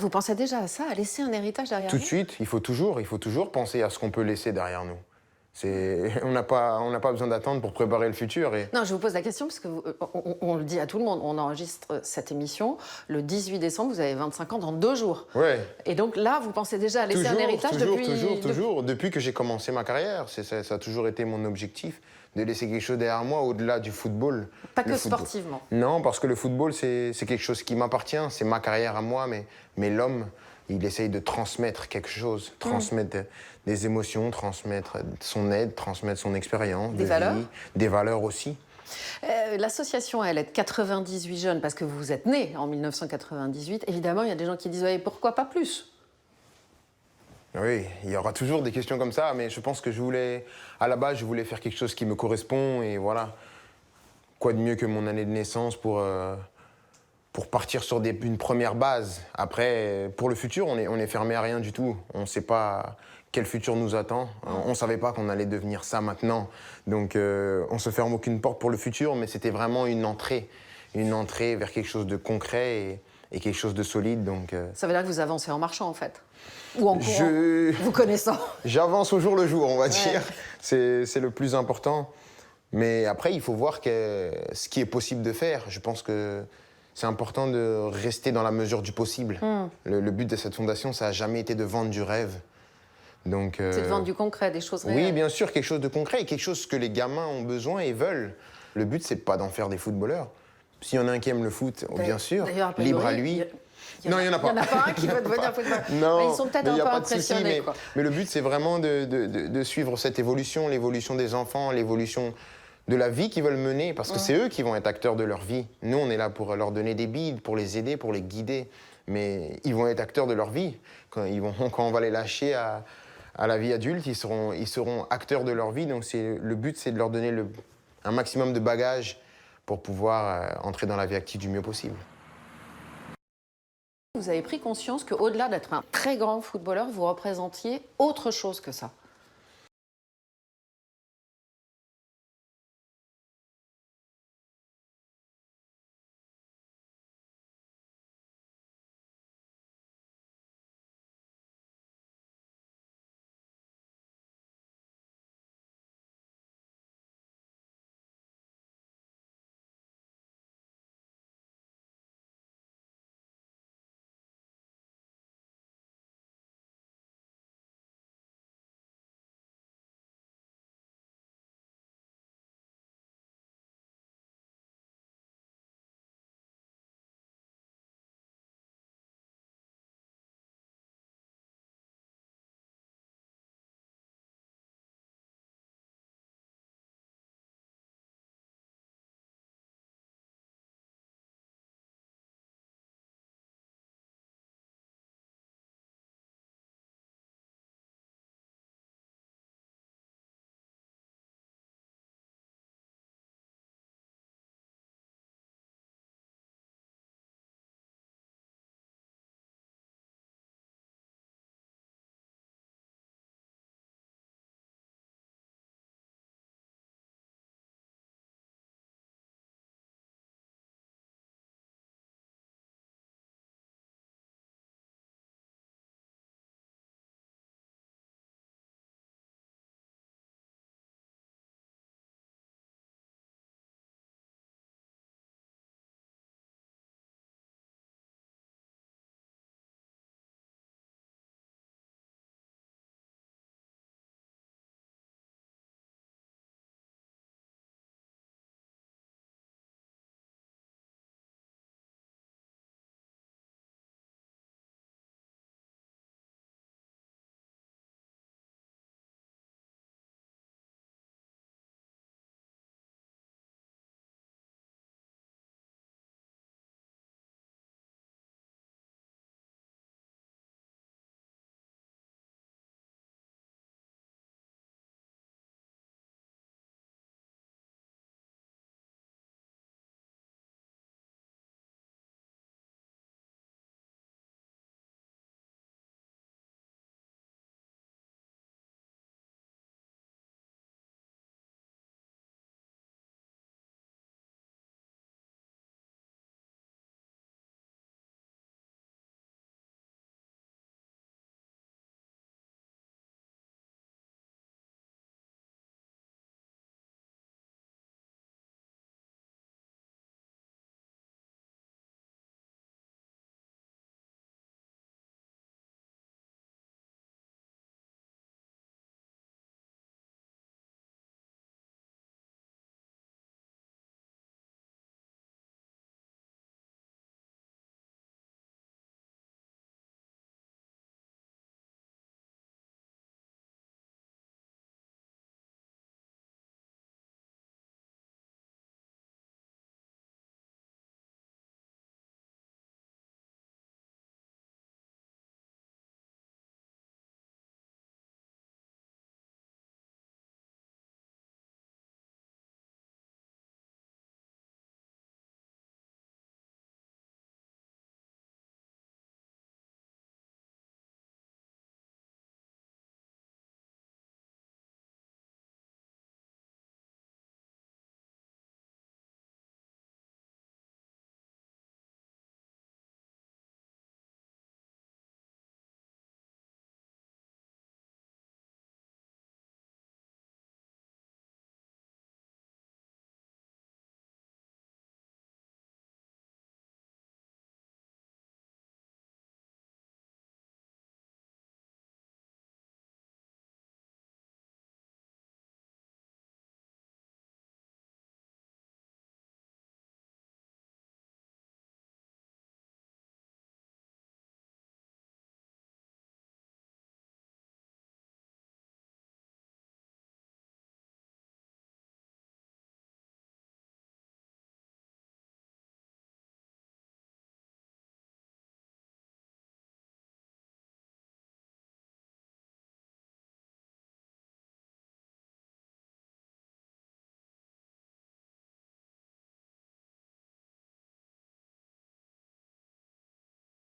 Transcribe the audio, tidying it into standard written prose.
vous pensez déjà à ça, à laisser un héritage derrière Tout de vous? suite, il faut toujours penser à ce qu'on peut laisser derrière nous. On n'a pas besoin d'attendre pour préparer le futur. Et Non, je vous pose la question parce que on le dit à tout le monde. On enregistre cette émission le 18 décembre, vous avez 25 ans dans 2 jours. ouais, Et donc là, vous pensez déjà à laisser un héritage toujours. Depuis que j'ai commencé ma carrière, ça a toujours été mon objectif de laisser quelque chose derrière moi au-delà du football. Pas Le que football. sportivement. Non, parce que le football, c'est quelque chose qui m'appartient, c'est ma carrière à moi, mais l'homme, il essaye de transmettre quelque chose, transmettre des émotions, transmettre son aide, transmettre son expérience Des de valeurs. vie, des valeurs aussi. L'association, elle aide 98 jeunes parce que vous êtes né en 1998. Évidemment, il y a des gens qui disent ouais, pourquoi pas plus? Oui, il y aura toujours des questions comme ça, mais je pense que à la base, je voulais faire quelque chose qui me correspond et voilà. Quoi de mieux que mon année de naissance pour partir sur une première base. Après, pour le futur, on est fermé à rien du tout. On ne sait pas quel futur nous attend. On ne savait pas qu'on allait devenir ça maintenant. Donc, on ne se ferme aucune porte pour le futur, mais c'était vraiment une entrée vers quelque chose de concret et quelque chose de solide. Donc, Ça veut dire que vous avancez en marchant, en fait. Ou en courant, je- vous connaissant. J'avance au jour le jour, on va Ouais. dire. C'est le plus important. Mais après, il faut voir ce qui est possible de faire. Je pense que c'est important de rester dans la mesure du possible. Le but de cette fondation, ça n'a jamais été de vendre du rêve. Donc, C'est de vendre du concret, des choses réelles. oui, bien sûr, quelque chose de concret et quelque chose que les gamins ont besoin et veulent. Le but, c'est pas d'en faire des footballeurs. S'il y en a un qui aime le foot, bien sûr, D'ailleurs, a priori, libre à lui. Non, il n'y en a pas. Il n'y en a pas un qui va devenir footballeur. Non, Mais ils sont peut-être mais un y a peu pas de souci, impressionnés, quoi. mais le but, c'est vraiment de suivre cette évolution, l'évolution des enfants, l'évolution de la vie qu'ils veulent mener, parce que c'est eux qui vont être acteurs de leur vie. Nous, on est là pour leur donner des billes, pour les aider, pour les guider, mais ils vont être acteurs de leur vie. Quand on va les lâcher à la vie adulte, ils seront acteurs de leur vie, donc le but, c'est de leur donner un maximum de bagages pour pouvoir entrer dans la vie active du mieux possible. Vous avez pris conscience qu'au-delà d'être un très grand footballeur, vous représentiez autre chose que ça.